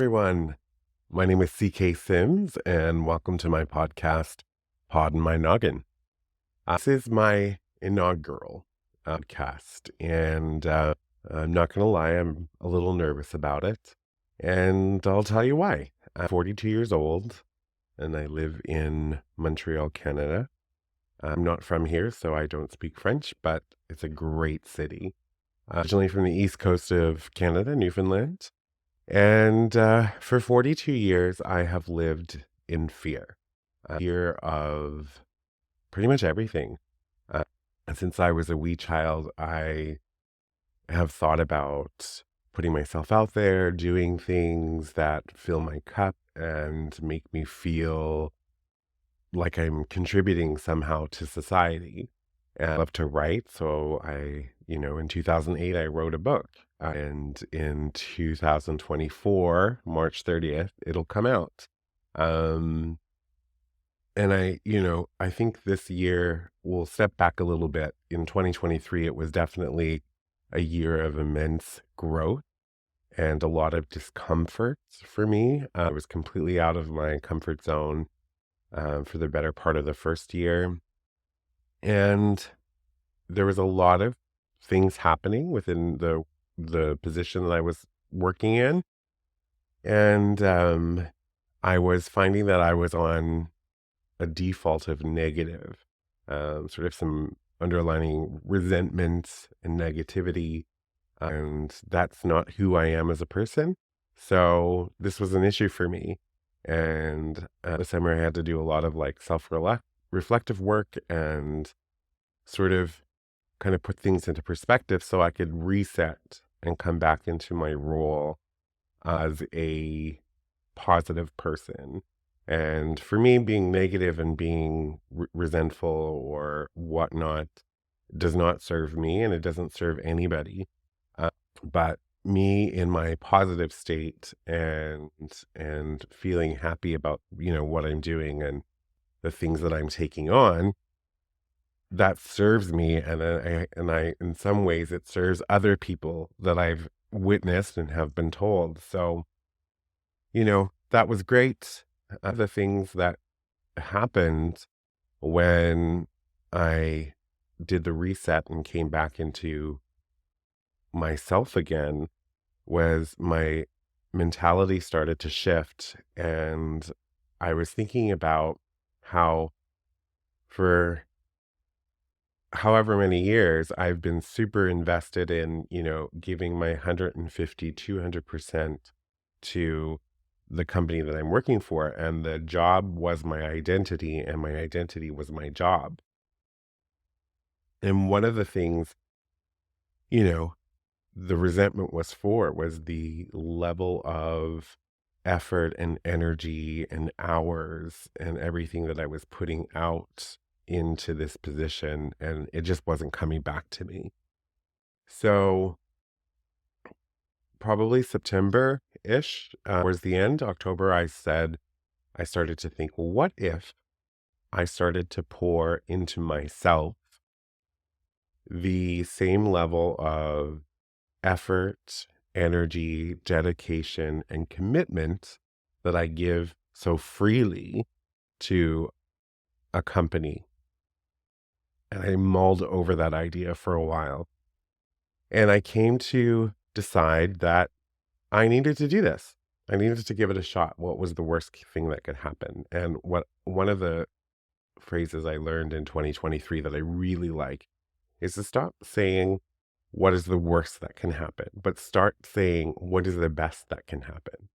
everyone. My name is CK Sims, and welcome to my podcast, Poddin My Noggin. This is my inaugural podcast, and I'm not going to lie, I'm a little nervous about it, and I'll tell you why. I'm 42 years old, and I live in Montreal, Canada. I'm not from here, so I don't speak French, but it's a great city. Originally from the east coast of Canada, Newfoundland. And for 42 years, I have lived in fear, fear of pretty much everything. Uh, since I was a wee child, I have thought about putting myself out there, doing things that fill my cup and make me feel like I'm contributing somehow to society. And I love to write. So in 2008, I wrote a book. And in 2024, March 30th, it'll come out. Um, and I think this year we'll step back a little bit. In 2023, it was definitely a year of immense growth and a lot of discomfort for me. I was completely out of my comfort zone for the better part of the first year. And there was a lot of things happening within the position that I was working in. And I was finding that I was on a default of negative, sort of some underlining resentment and negativity. And that's not who I am as a person. So this was an issue for me. And this summer I had to do a lot of like reflective work and sort of kind of put things into perspective so I could reset and come back into my role as a positive person. And for me, being negative and being resentful or whatnot does not serve me and it doesn't serve anybody. But me in my positive state and feeling happy about, what I'm doing and the things that I'm taking on, that serves me, and I in some ways it serves other people that I've witnessed and have been told. So, that was great. The things that happened when I did the reset and came back into myself again was my mentality started to shift, and I was thinking about how for however many years, I've been super invested in, giving my 150, 200% to the company that I'm working for. And the job was my identity, and my identity was my job. And one of the things, you know, the resentment was the level of effort and energy and hours and everything that I was putting out into this position, and it just wasn't coming back to me. So probably September-ish, towards the end, October, I started to think, well, what if I started to pour into myself the same level of effort, energy, dedication, and commitment that I give so freely to a company. And I mulled over that idea for a while. And I came to decide that I needed to do this. I needed to give it a shot. What was the worst thing that could happen? And one of the phrases I learned in 2023 that I really like is to stop saying, what is the worst that can happen? But start saying, what is the best that can happen?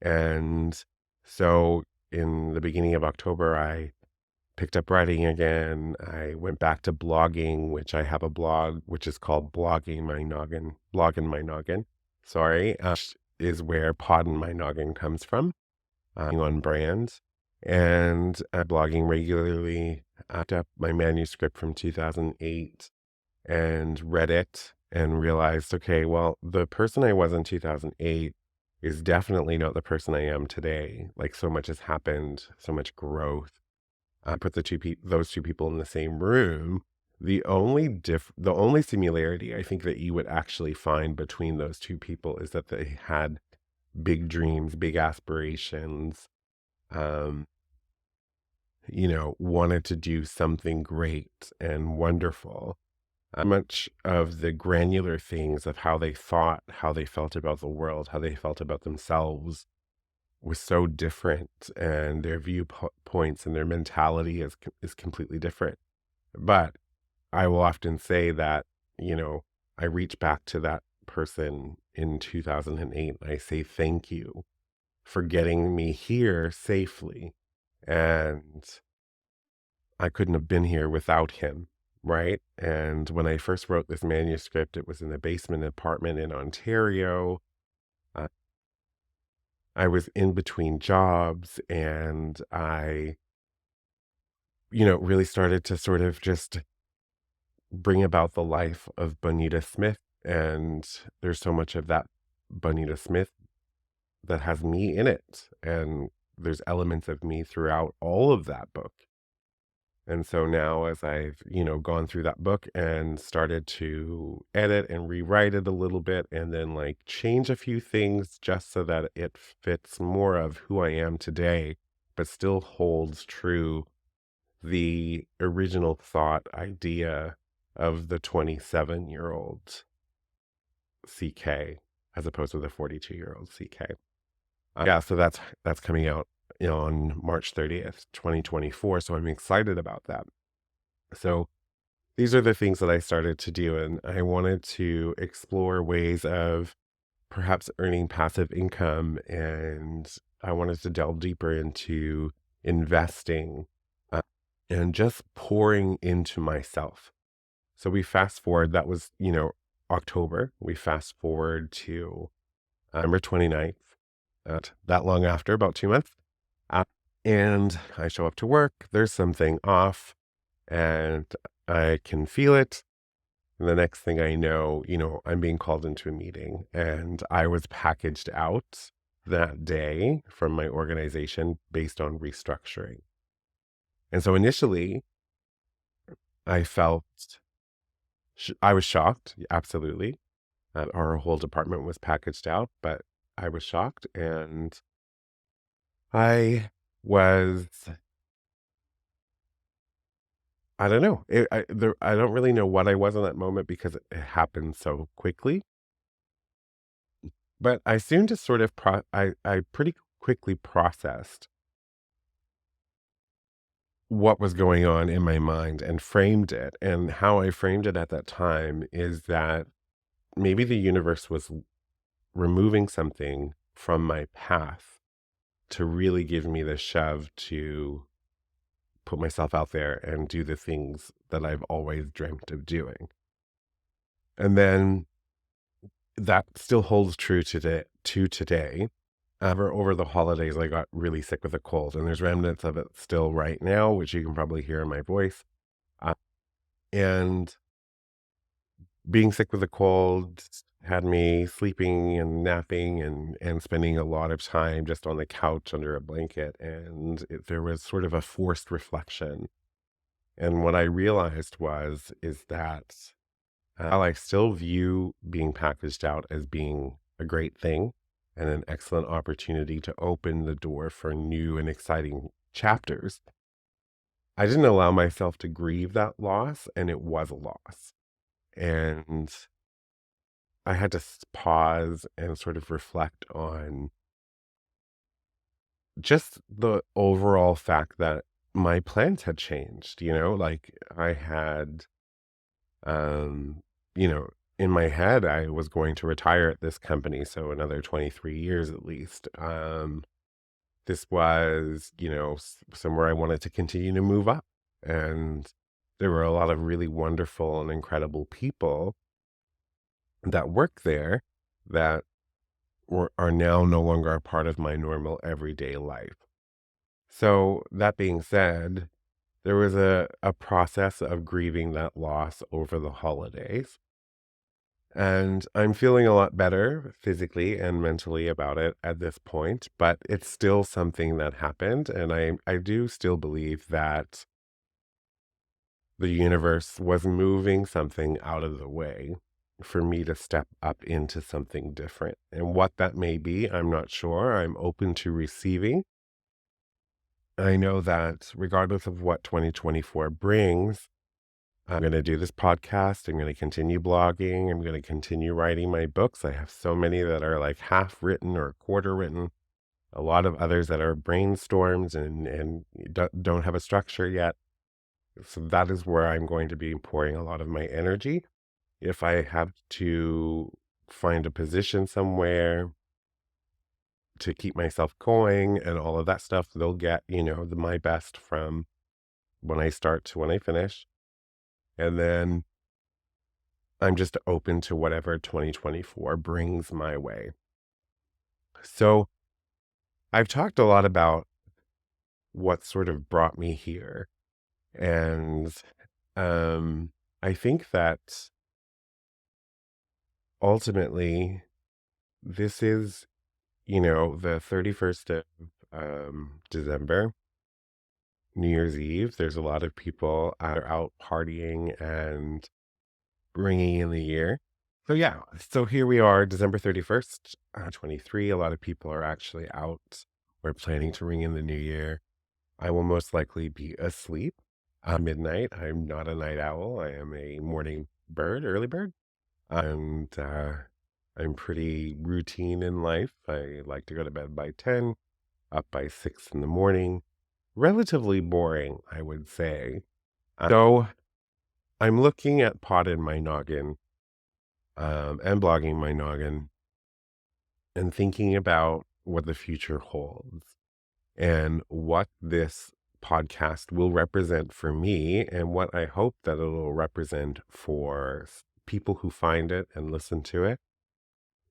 And so in the beginning of October, I picked up writing again. I went back to blogging, which I have a blog, which is called Blogging My Noggin. Sorry, is where Poddin My Noggin comes from, on brand. And blogging regularly. I picked up my manuscript from 2008 and read it and realized, okay, well, the person I was in 2008 is definitely not the person I am today. Like, so much has happened, so much growth. I put those two people in the same room. The only similarity I think that you would actually find between those two people is that they had big dreams, big aspirations, um, wanted to do something great and wonderful. Much of the granular things of how they thought, how they felt about the world, how they felt about themselves was so different, and their viewpoints and their mentality is completely different. But I will often say that, you know, I reach back to that person in 2008. And I say thank you for getting me here safely. And I couldn't have been here without him. Right. And when I first wrote this manuscript, it was in a basement apartment in Ontario. Uh, I was in between jobs, and I, really started to sort of just bring about the life of Bonita Smith. And there's so much of that Bonita Smith that has me in it. And there's elements of me throughout all of that book. And so now, as I've, gone through that book and started to edit and rewrite it a little bit, and then like change a few things just so that it fits more of who I am today, but still holds true the original thought idea of the 27-year-old CK as opposed to the 42-year-old CK. Yeah, so that's coming out, on March 30th, 2024. So I'm excited about that. So these are the things that I started to do, and I wanted to explore ways of perhaps earning passive income, and I wanted to delve deeper into investing, uh, and just pouring into myself. So we fast forward, that was, October. We fast forward to November 29th, that long after, about 2 months. Uh, and I show up to work, there's something off, and I can feel it. And the next thing I know, I'm being called into a meeting, and I was packaged out that day from my organization based on restructuring. And so initially, I felt, I was shocked, absolutely. Our whole department was packaged out, but I was shocked, and I was, I don't know. I don't really know what I was in that moment because it happened so quickly. But I soon just sort of I pretty quickly processed what was going on in my mind and framed it. And how I framed it at that time is that maybe the universe was removing something from my path to really give me the shove to put myself out there and do the things that I've always dreamt of doing. And then that still holds true today. Over the holidays, I got really sick with a cold, and there's remnants of it still right now, which you can probably hear in my voice. Uh, and being sick with a cold had me sleeping and napping and spending a lot of time just on the couch under a blanket. And there was sort of a forced reflection. And what I realized is that while I still view being packaged out as being a great thing and an excellent opportunity to open the door for new and exciting chapters, I didn't allow myself to grieve that loss, and it was a loss. And I had to pause and sort of reflect on just the overall fact that my plans had changed, like I had, um, you know, in my head, I was going to retire at this company. So another 23 years at least. This was, somewhere I wanted to continue to move up. And there were a lot of really wonderful and incredible people that work there that are now no longer a part of my normal everyday life. So that being said, there was a process of grieving that loss over the holidays. And I'm feeling a lot better physically and mentally about it at this point, but it's still something that happened. And I do still believe that the universe was moving something out of the way. for me to step up into something different. And what that may be, I'm not sure. I'm open to receiving. I know that regardless of what 2024 brings, I'm going to do this podcast. I'm going to continue blogging. I'm going to continue writing my books. I have so many that are like half written or quarter written, a lot of others that are brainstorms and don't have a structure yet. So that is where I'm going to be pouring a lot of my energy. If I have to find a position somewhere to keep myself going and all of that stuff, they'll get, my best from when I start to when I finish. And then I'm just open to whatever 2024 brings my way. So I've talked a lot about what sort of brought me here. And I think that ultimately this is, the 31st of December, New Year's Eve. There's a lot of people are out partying and bringing in the year. So yeah, so here we are, December 31st, 23. A lot of people are actually out. We're planning to ring in the new year. I will most likely be asleep midnight. I'm not a night owl. I am a morning bird, early bird. And I'm pretty routine in life. I like to go to bed by 10, up by 6 in the morning. Relatively boring, I would say. So I'm looking at Poddin My Noggin and blogging my noggin and thinking about what the future holds and what this podcast will represent for me and what I hope that it'll represent for people who find it and listen to it.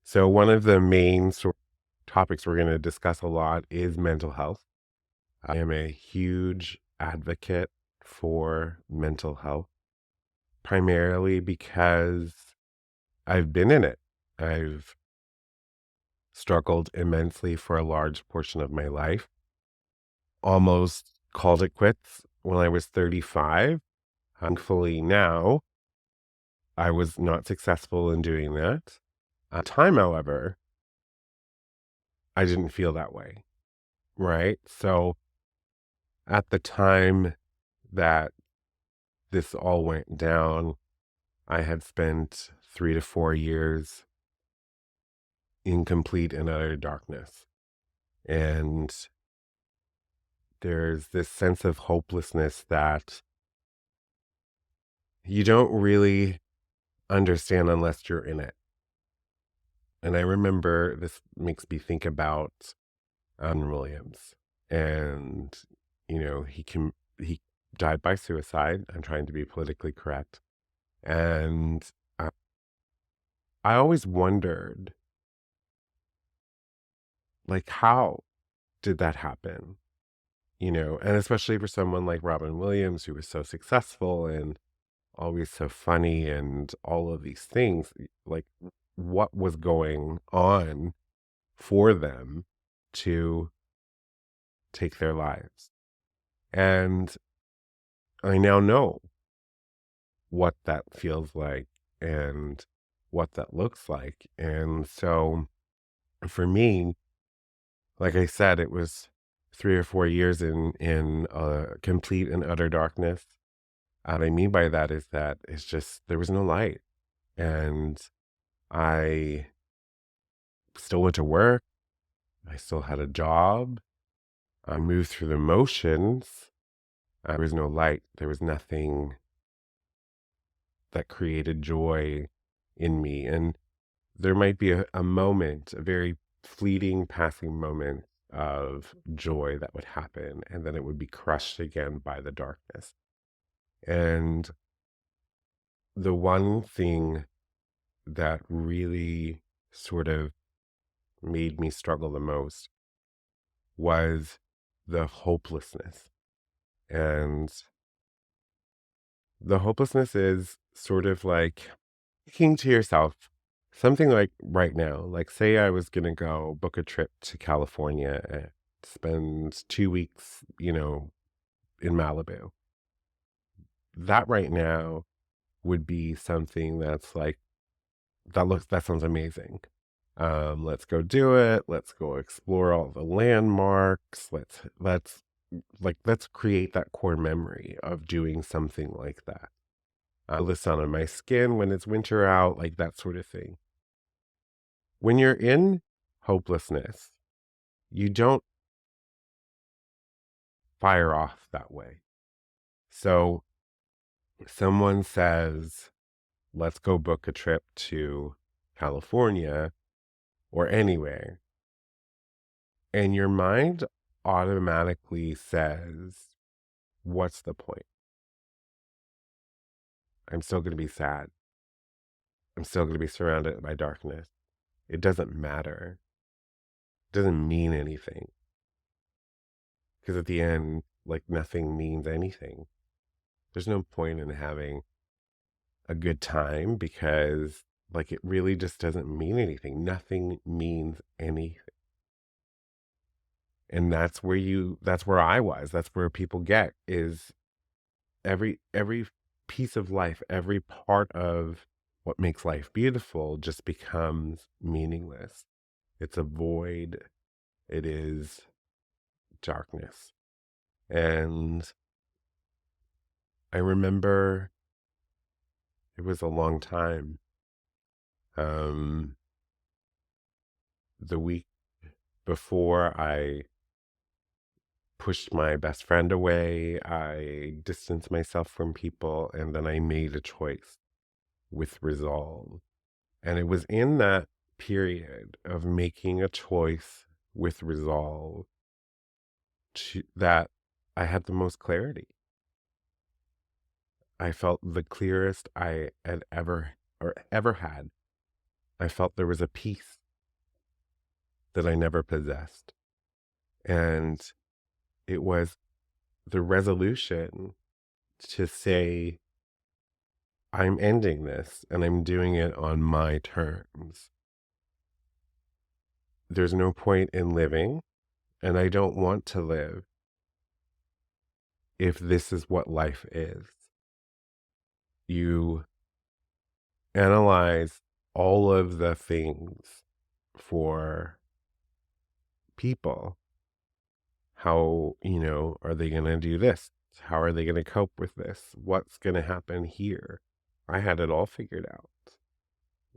So one of the main topics we're going to discuss a lot is mental health. I am a huge advocate for mental health, primarily because I've been in it. I've struggled immensely for a large portion of my life, almost called it quits when I was 35. Thankfully, now I was not successful in doing that. At the time, however, I didn't feel that way, right? So at the time that this all went down, I had spent 3 to 4 years in complete and utter darkness. And there's this sense of hopelessness that you don't really understand unless you're in it. And I remember this makes me think about Williams. And, he died by suicide. I'm trying to be politically correct. And uh, I always wondered, like, how did that happen? And especially for someone like Robin Williams, who was so successful and always so funny and all of these things, like, what was going on for them to take their lives? And I now know what that feels like and what that looks like. And so for me, like I said, it was 3 or 4 years in complete and utter darkness. And what I mean by that is that it's just there was no light. And I still went to work. I still had a job. I moved through the motions. There was no light. There was nothing that created joy in me. And there might be a moment, a very fleeting, passing moment of joy that would happen, and then it would be crushed again by the darkness. And the one thing that really sort of made me struggle the most was the hopelessness. And the hopelessness is sort of like thinking to yourself, something like right now, like say I was going to go book a trip to California and spend 2 weeks, in Malibu. That right now would be something that's like that sounds amazing. Let's go do it. Let's go explore all the landmarks. Let's create that core memory of doing something like that. The sun on my skin when it's winter out, like that sort of thing. When you're in hopelessness, you don't fire off that way. So someone says, let's go book a trip to California or anywhere. And your mind automatically says, what's the point? I'm still going to be sad. I'm still going to be surrounded by darkness. It doesn't matter. It doesn't mean anything. Because at the end, like nothing means anything. There's no point in having a good time because like it really just doesn't mean anything. Nothing means anything. And that's where I was. That's where people get is every piece of life, every part of what makes life beautiful just becomes meaningless. It's a void. It is darkness. And I remember it was a long time. The week before I pushed my best friend away, I distanced myself from people, and then I made a choice with resolve. And it was in that period of making a choice with resolve that I had the most clarity. I felt the clearest I had ever had. I felt there was a peace that I never possessed. And it was the resolution to say, I'm ending this and I'm doing it on my terms. There's no point in living, and I don't want to live if this is what life is. You analyze all of the things for people. How, are they going to do this? How are they going to cope with this? What's going to happen here? I had it all figured out,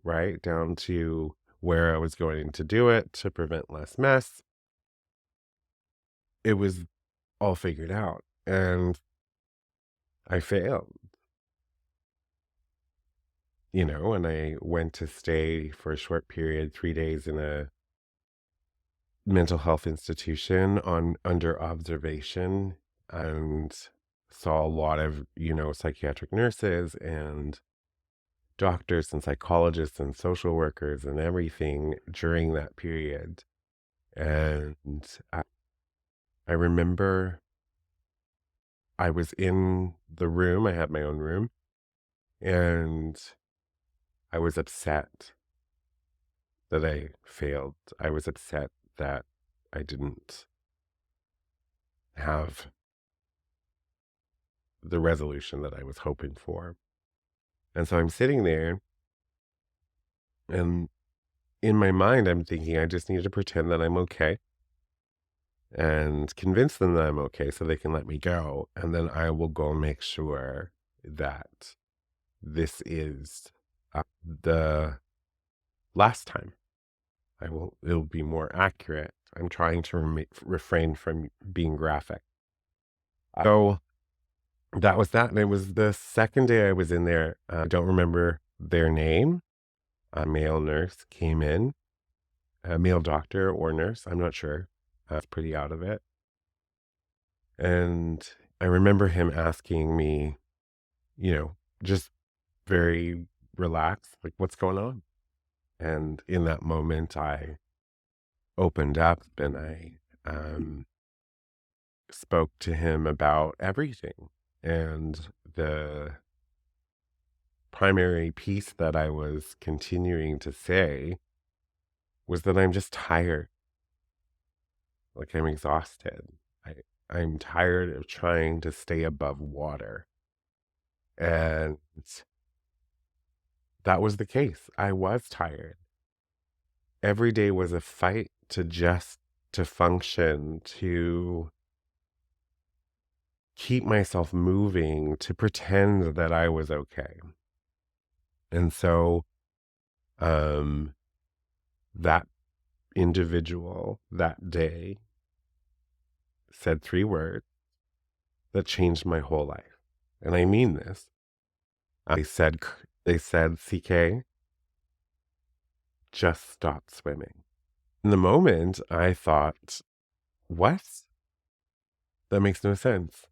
right? Down to where I was going to do it to prevent less mess. It was all figured out. And I failed, and I went to stay for a short period, 3 days in a mental health institution under observation and saw a lot of, psychiatric nurses and doctors and psychologists and social workers and everything during that period. And I remember I was in the room, I had my own room, and I was upset that I failed. I was upset that I didn't have the resolution that I was hoping for. And so I'm sitting there, and in my mind, I'm thinking I just need to pretend that I'm okay and convince them that I'm okay so they can let me go. And then I will go make sure that this is the last time. It'll be more accurate. I'm trying to refrain from being graphic. So that was that. And it was the second day I was in there. I don't remember their name. A male nurse came in, a male doctor or nurse. I'm not sure. I was pretty out of it. And I remember him asking me, just very relaxed, like, what's going on? And in that moment, I opened up and I spoke to him about everything. And the primary piece that I was continuing to say was that I'm just tired. Like I'm exhausted. I'm tired of trying to stay above water. And that was the case. I was tired. Every day was a fight to function, to keep myself moving, to pretend that I was okay. And so, um, that individual that day said 3 words that changed my whole life. And I mean this. They said, CK, just stop swimming. In the moment, I thought, what? That makes no sense.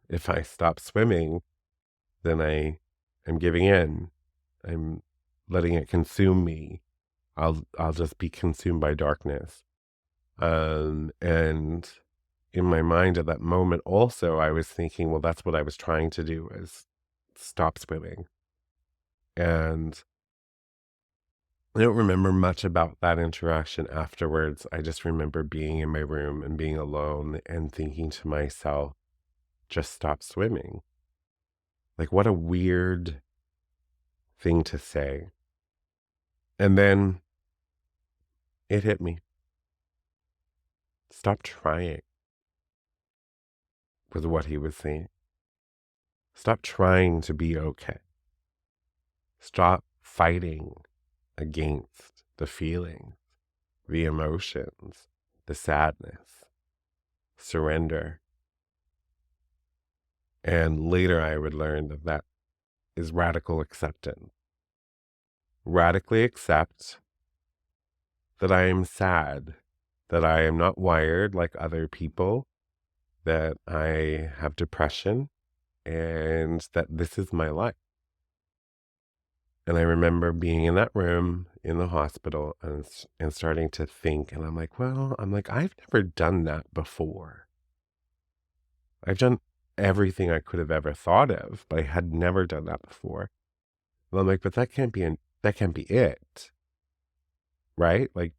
If I stop swimming, then I am giving in. I'm letting it consume me. I'll just be consumed by darkness. And in my mind at that moment also, I was thinking, well, that's what I was trying to do, is stop swimming. And I don't remember much about that interaction afterwards. I just remember being in my room and being alone and thinking to myself, just stop swimming. Like, what a weird thing to say. And then it hit me. Stop trying, was what he was saying. Stop trying to be okay. Stop fighting against the feelings, the emotions, the sadness. Surrender. And later I would learn that that is radical acceptance. Radically accept that I am sad, that I am not wired like other people, that I have depression, and that this is my life. And I remember being in that room in the hospital and starting to think, and I'm like, I've never done that before. I've done everything I could have ever thought of, but I had never done that before. And I'm like, but that can't be it, right? Like,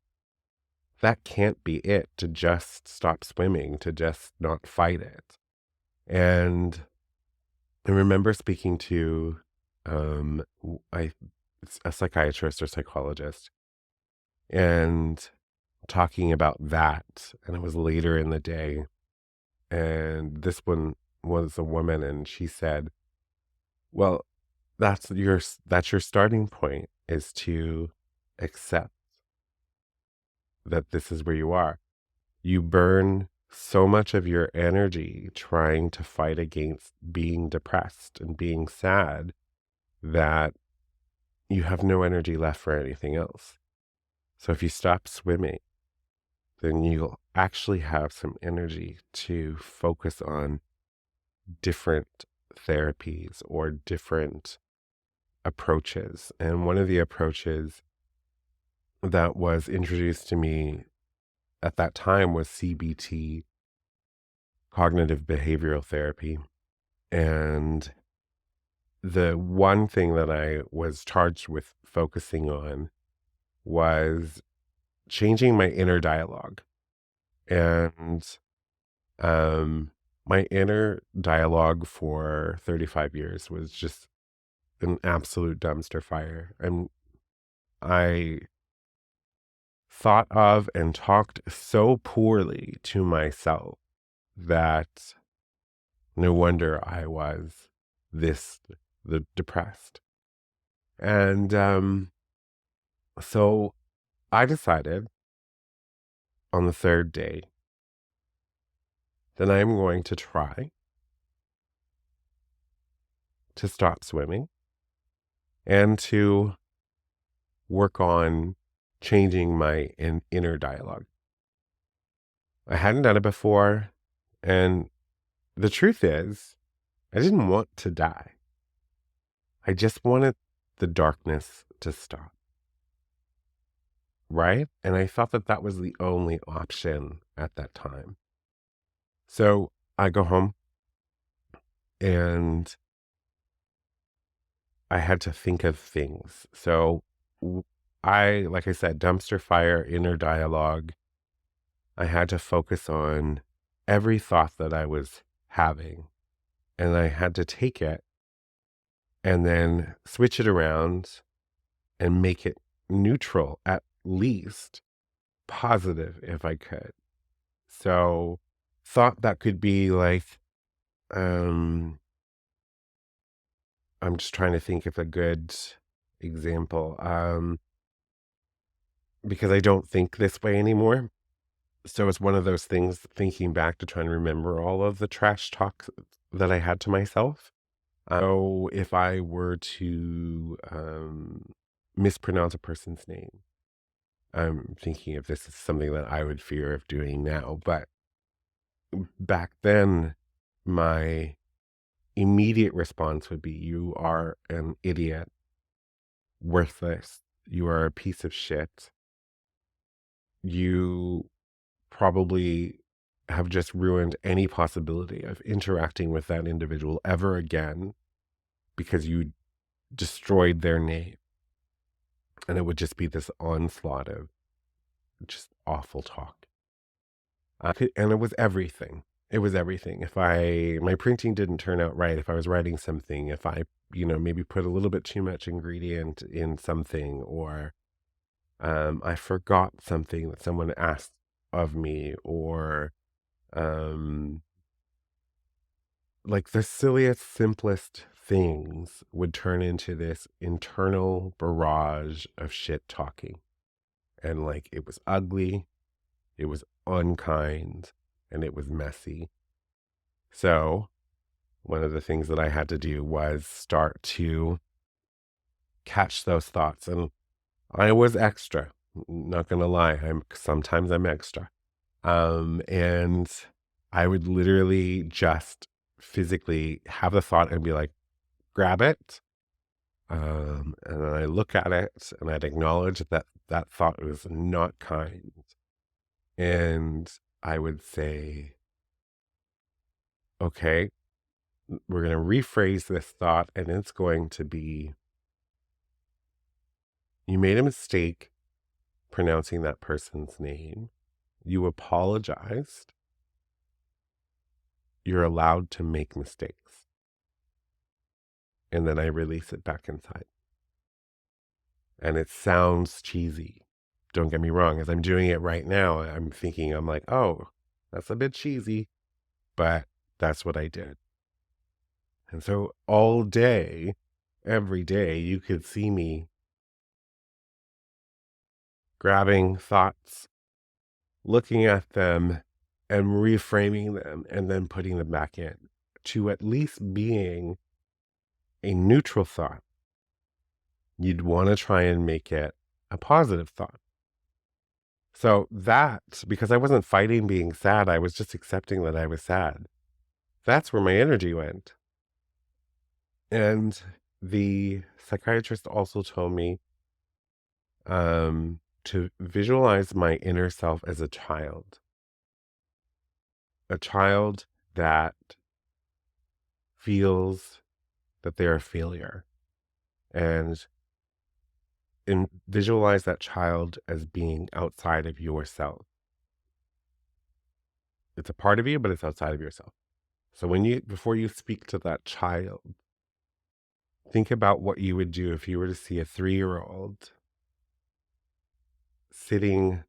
that can't be it, to just stop swimming, to just not fight it. And I remember speaking to it's a psychiatrist or psychologist, and talking about that. And it was later in the day. And this one was a woman, and she said, well, that's your starting point, is to accept that this is where you are. You burn so much of your energy trying to fight against being depressed and being sad that you have no energy left for anything else. So if you stop swimming, then you'll actually have some energy to focus on different therapies or different approaches. And one of the approaches that was introduced to me at that time was CBT, cognitive behavioral therapy. And the one thing that I was charged with focusing on was changing my inner dialogue. And my inner dialogue for 35 years was just an absolute dumpster fire. And I thought of and talked so poorly to myself that no wonder I was the depressed. And so I decided on the third day that I'm going to try to stop swimming and to work on changing my inner dialogue. I hadn't done it before, and the truth is, I didn't want to die. I just wanted the darkness to stop. Right? And I thought that that was the only option at that time. So I go home, and I had to think of things. So like I said, dumpster fire, inner dialogue. I had to focus on every thought that I was having, and I had to take it and then switch it around and make it neutral, at least positive if I could. So, thought that could be like, um, I'm just trying to think of a good example. Because I don't think this way anymore. So it's one of those things thinking back to try and remember all of the trash talk that I had to myself. So if I were to mispronounce a person's name, I'm thinking if this is something that I would fear of doing now. But back then, my immediate response would be, "You are an idiot, worthless. You are a piece of shit. You probably have just ruined any possibility of interacting with that individual ever again because you destroyed their name." And it would just be this onslaught of just awful talk. And it was everything. It was everything. If my printing didn't turn out right, if I was writing something, if I, maybe put a little bit too much ingredient in something, or I forgot something that someone asked of me, or um, like the silliest, simplest things would turn into this internal barrage of shit talking. And like it was ugly, it was unkind, and it was messy. So, one of the things that I had to do was start to catch those thoughts. And I was extra, not gonna lie. Sometimes I'm extra. And I would literally just physically have the thought and be like, grab it. And then I look at it and I'd acknowledge that that thought was not kind. And I would say, okay, we're going to rephrase this thought, and it's going to be, you made a mistake pronouncing that person's name. You apologized. You're allowed to make mistakes. And then I release it back inside. And it sounds cheesy. Don't get me wrong. As I'm doing it right now, I'm like, oh, that's a bit cheesy, but that's what I did. And so all day, every day, you could see me grabbing thoughts, looking at them, and reframing them, and then putting them back in to at least being a neutral thought. You'd want to try and make it a positive thought. So that, because I wasn't fighting being sad, I was just accepting that I was sad. That's where my energy went. And the psychiatrist also told me to visualize my inner self as a child that feels that they're a failure, and visualize that child as being outside of yourself. It's a part of you, but it's outside of yourself. So before you speak to that child, think about what you would do if you were to see a 3-year-old sitting,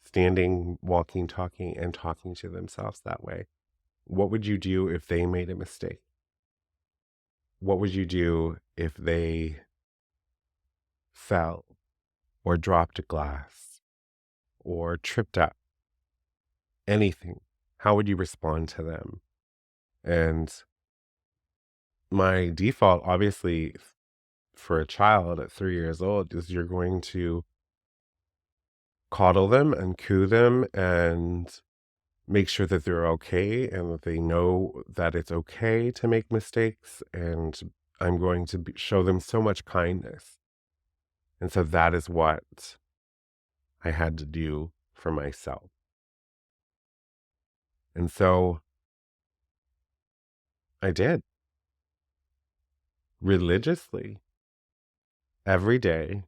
standing, walking, talking, and talking to themselves that way. What would you do if they made a mistake? What would you do if they fell or dropped a glass or tripped up? Anything. How would you respond to them? And my default, obviously, for a child at 3 years old, is you're going to coddle them and coo them and make sure that they're okay and that they know that it's okay to make mistakes. And I'm going to show them so much kindness. And so that is what I had to do for myself. And so I did religiously every day,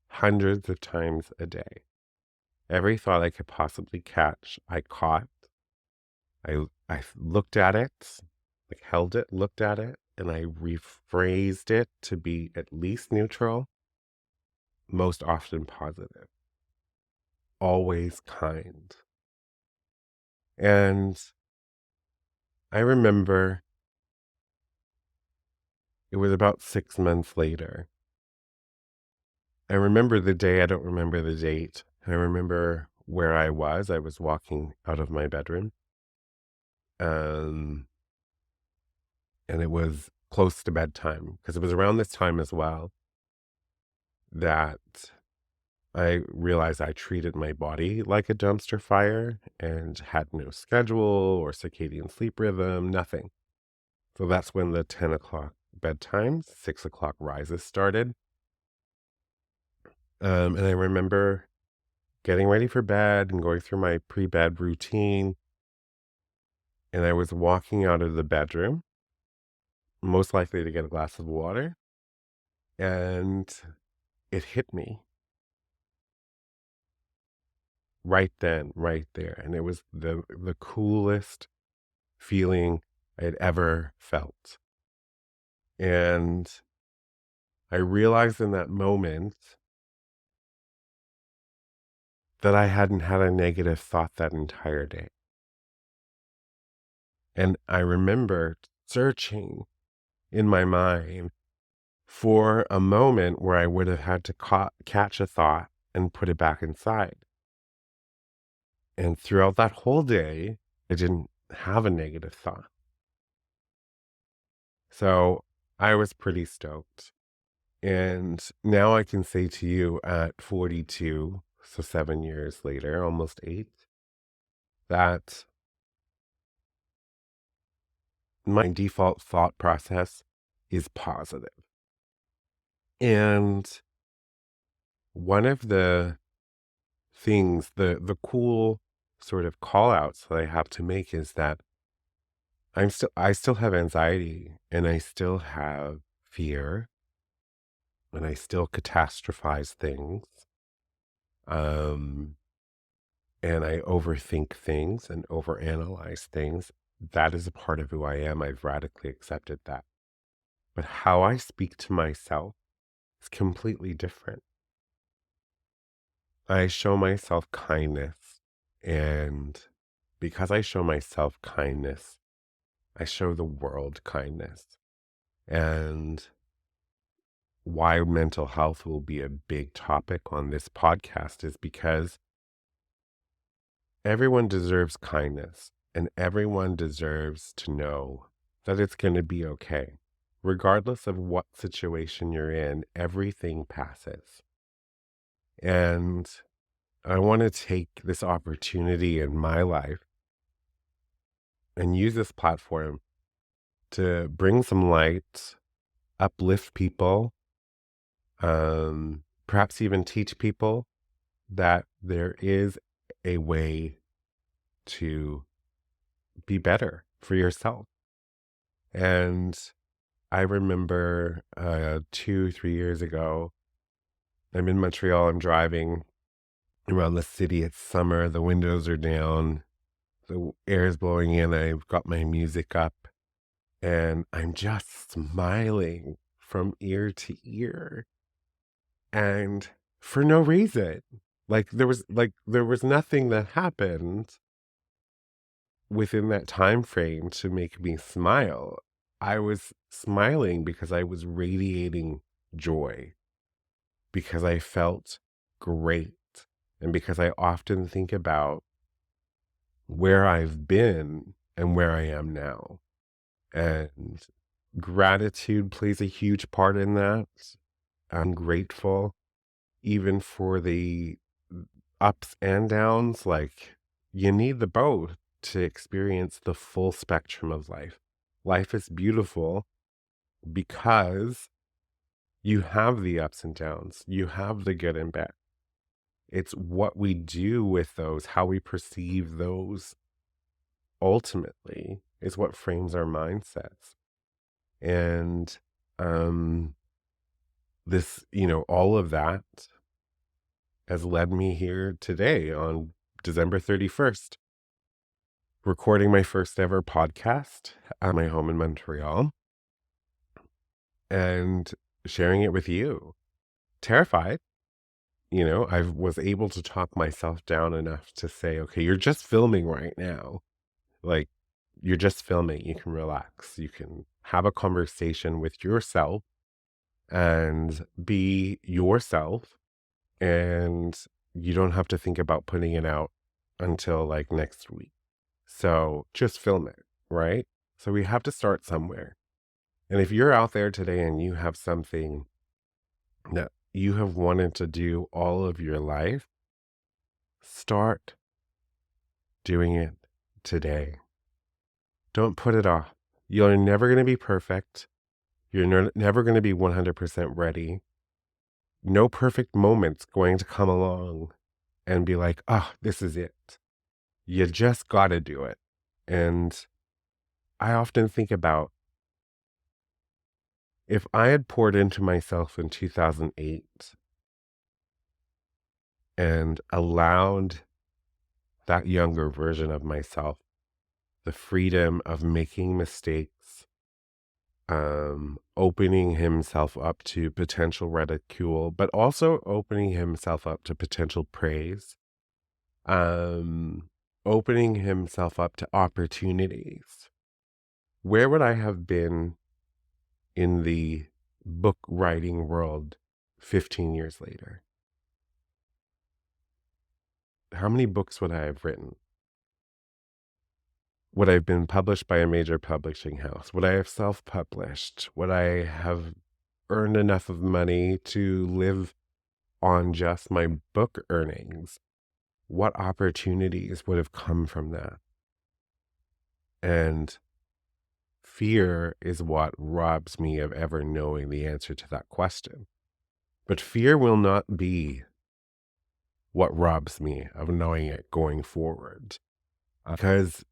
hundreds of times a day. Every thought I could possibly catch, I caught. I looked at it, like held it, looked at it, and I rephrased it to be at least neutral. most often positive, always kind. And I remember it was about 6 months later. I remember the day, I don't remember the date. I remember where I was. I was walking out of my bedroom. Um, and it was close to bedtime because it was around this time as well that I realized I treated my body like a dumpster fire and had no schedule or circadian sleep rhythm, nothing. So that's when the 10 o'clock bedtime, 6 o'clock rises started. And I remember getting ready for bed and going through my pre bed routine. And I was walking out of the bedroom, most likely to get a glass of water. And it hit me right then, right there. And it was the coolest feeling I had ever felt. And I realized in that moment that I hadn't had a negative thought that entire day. And I remember searching in my mind for a moment where I would have had to catch a thought and put it back inside. And throughout that whole day, I didn't have a negative thought. So I was pretty stoked. And now I can say to you at 42, so 7 years later, almost eight, that my default thought process is positive. And one of the things, the cool sort of call outs that I have to make is that I still have anxiety and I still have fear and I still catastrophize things. Um, and I overthink things and overanalyze things. That is a part of who I am. I've radically accepted that. But how I speak to myself is completely different. I show myself kindness. And because I show myself kindness, I show the world kindness. And why mental health will be a big topic on this podcast is because everyone deserves kindness and everyone deserves to know that it's going to be okay. Regardless of what situation you're in, everything passes. And I want to take this opportunity in my life and use this platform to bring some light, uplift people, perhaps even teach people that there is a way to be better for yourself. And I remember 2, 3 years ago, I'm in Montreal, I'm driving around the city. It's summer, the windows are down, the air is blowing in. I've got my music up, and I'm just smiling from ear to ear. And for no reason. There was nothing that happened within that time frame to make me smile. I was smiling because I was radiating joy, because I felt great, and because I often think about where I've been and where I am now. And gratitude plays a huge part in that. I'm grateful even for the ups and downs. Like, you need the both to experience the full spectrum of life. Life is beautiful because you have the ups and downs, you have the good and bad. It's what we do with those, how we perceive those ultimately is what frames our mindsets. And this, all of that has led me here today on December 31st, recording my first ever podcast at my home in Montreal and sharing it with you. Terrified, I was able to talk myself down enough to say, okay, you're just filming right now. Like, you're just filming. You can relax. You can have a conversation with yourself and be yourself. And you don't have to think about putting it out until like next week. So just film it, right? So we have to start somewhere. And if you're out there today and you have something that you have wanted to do all of your life, start doing it today. Don't put it off. You're never going to be perfect. You're never going to be 100% ready. No perfect moment's going to come along and be like, oh, this is it. You just got to do it. And I often think about if I had poured into myself in 2008 and allowed that younger version of myself the freedom of making mistakes, opening himself up to potential ridicule, but also opening himself up to potential praise, um, opening himself up to opportunities. Where would I have been in the book writing world 15 years later? How many books would I have written? Would I have been published by a major publishing house? Would I have self published? Would I have earned enough of money to live on just my book earnings? What opportunities would have come from that? And fear is what robs me of ever knowing the answer to that question. But fear will not be what robs me of knowing it going forward. Because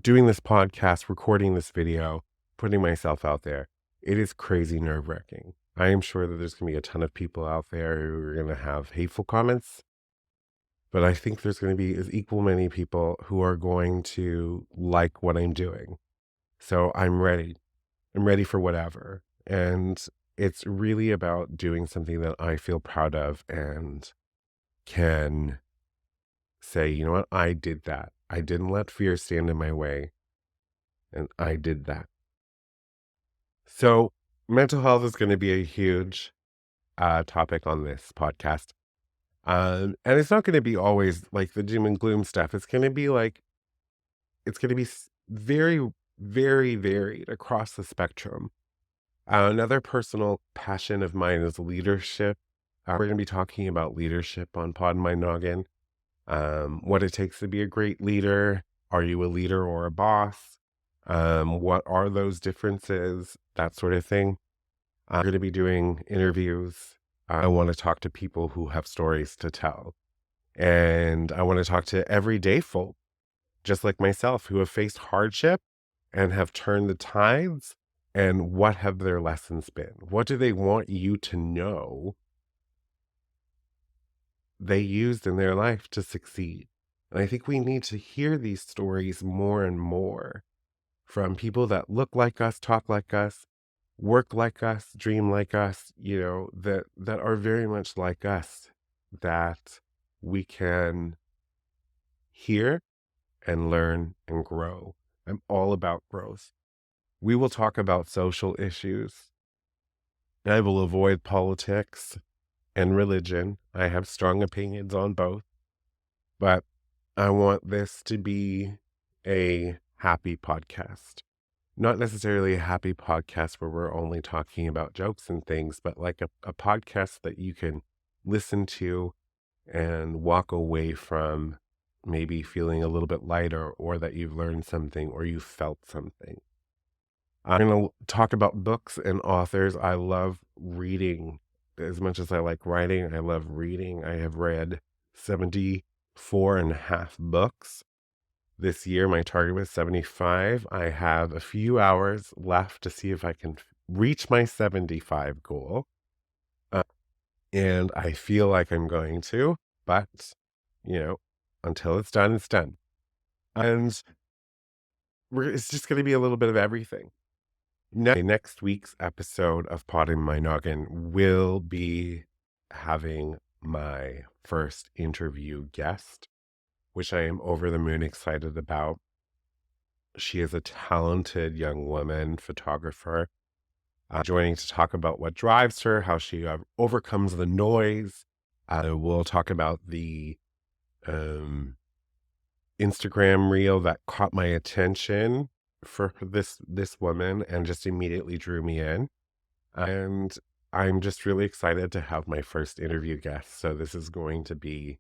doing this podcast, recording this video, putting myself out there, it is crazy nerve wracking. I am sure that there's going to be a ton of people out there who are going to have hateful comments, but I think there's going to be as equal many people who are going to like what I'm doing. So I'm ready. I'm ready for whatever. And it's really about doing something that I feel proud of and can say, you know what, I did that. I didn't let fear stand in my way. And I did that. So mental health is going to be a huge topic on this podcast. And it's not going to be always like the doom and gloom stuff. It's going to be like, it's going to be very, very varied across the spectrum. Another personal passion of mine is leadership. We're going to be talking about leadership on Poddin My Noggin. What it takes to be a great leader. Are you a leader or a boss? What are those differences? That sort of thing. I'm going to be doing interviews. I want to talk to people who have stories to tell. And I want to talk to everyday folk, just like myself, who have faced hardship and have turned the tides. And what have their lessons been? What do they want you to know they used in their life to succeed? And I think we need to hear these stories more and more from people that look like us, talk like us, work like us, dream like us, that are very much like us, that we can hear and learn and grow. I'm all about growth. We will talk about social issues. I will avoid politics and religion. I have strong opinions on both, but I want this to be a happy podcast. Not necessarily a happy podcast where we're only talking about jokes and things, but like a podcast that you can listen to and walk away from maybe feeling a little bit lighter, or that you've learned something or you felt something. I'm going to talk about books and authors. I love reading as much as I like writing. I love reading. I have read 74 and a half books. This year, my target was 75. I have a few hours left to see if I can reach my 75 goal. And I feel like I'm going to, but, until it's done, it's done. And it's just going to be a little bit of everything. Next week's episode of Poddin My Noggin will be having my first interview guest, which I am over the moon excited about. She is a talented young woman, photographer, joining to talk about what drives her, how she overcomes the noise. We'll talk about the um, Instagram reel that caught my attention for this woman and just immediately drew me in. And I'm just really excited to have my first interview guest. So this is going to be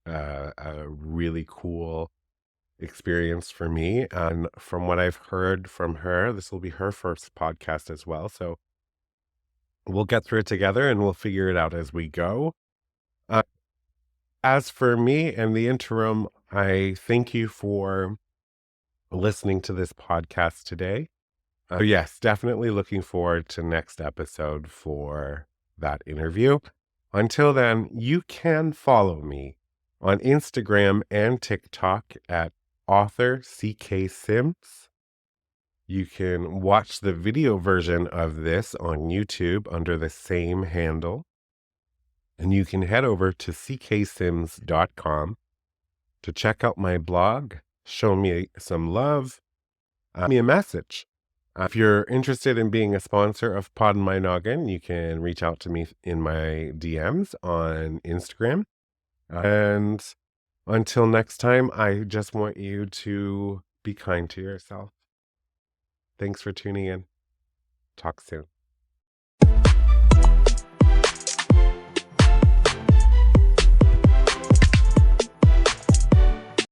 a really cool experience for me. And from what I've heard from her, this will be her first podcast as well. So we'll get through it together and we'll figure it out as we go. Uh, as for me and the interim, I thank you for listening to this podcast today. Yes, definitely looking forward to next episode for that interview. Until then, you can follow me on Instagram and TikTok at author CK Sims. You can watch the video version of this on YouTube under the same handle. And you can head over to cksims.com to check out my blog, show me some love, me a message. If you're interested in being a sponsor of Poddin My Noggin, you can reach out to me in my DMs on Instagram. And until next time, I just want you to be kind to yourself. Thanks for tuning in. Talk soon.